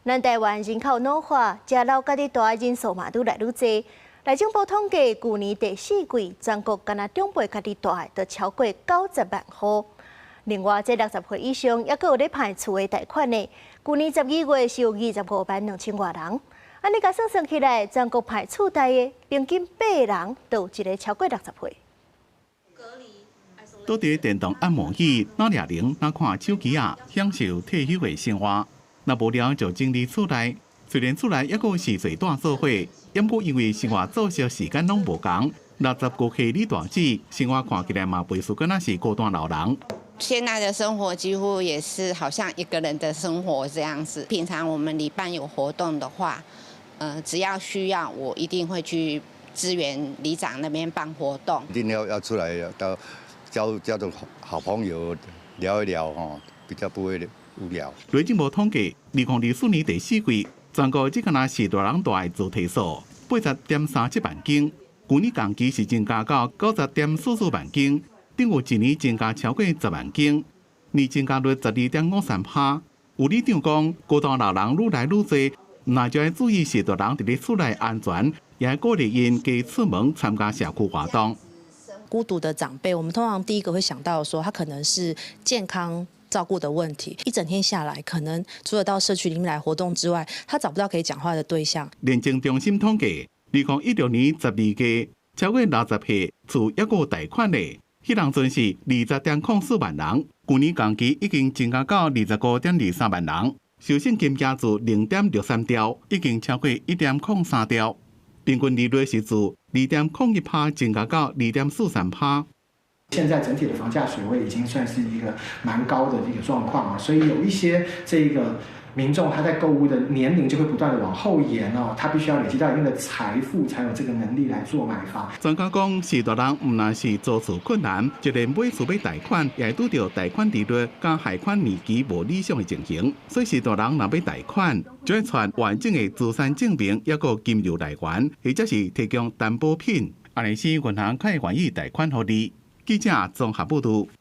咱台灣人口老化，食老家己大的人數嘛愈來愈濟。內政部統計，去年第四季，全國敢若長輩家己大的，就超過90萬戶。另外，這60歲以上，也閣有咧派厝的貸款的。去年12月是有25萬2000多人。安尼甲算起來，全國派厝貸的平均8個人，都有一個超過60歲。倒佇電動按摩椅，哪抓鈴，哪看手機啊，享受退休的生活。若無聊就整理厝內，雖然厝內抑閣是隨大做伙，抑過因為生活作息時間攏無同，60過歲李大姐生活看起來嘛，袂輸敢若是孤單老人。現在的生活幾乎也是好像一個人的生活這樣子。平常我們里辦有活動的話，只要需要，我一定會去支援里長那邊辦活動。一定要出來到交種好朋友聊一聊吼，比較不會無聊。內政部統計，2024年第四季，全國只敢若是大人大的主體數80.37萬間，去年同期是增加到90.44萬間，等於一年增加超過10萬間，年增加率12.53%。有里長講，孤單老人愈來愈多，那就要注意是大人佇咧厝內安全，也要鼓勵因加出門參加社區活動。孤獨的長輩，我們通常第一個會想到說，他可能是健康照顧的問題，一整天下來，可能除了到社區裡面來活動之外，他找不到可以講話的對象。廉政中心統計，2016年12月，超過60歲厝抑閣有貸款的，迄當陣是20.04萬人，去年同期已經增加到25.23萬人，受信金額自0.63兆，已經超過1.03兆，平均利率是自2.01%增加到2.43%。現在整體的房價水位已經算是一個蠻高的一個狀況啊，所以有一些這個民眾他在購物的年齡就會不斷的往後延哦，他必須要累積到一定的財富，才有這個能力來做買房。專家講，是大人唔但是租厝困難，就連買厝要貸款，也會遇到貸款利率加還款年期無理想的情形。所以是大人若要貸款，就要傳完整的資產證明，抑個金融來源，或者是提供擔保品，安尼是銀行才會願意貸款予你。記者綜合報道。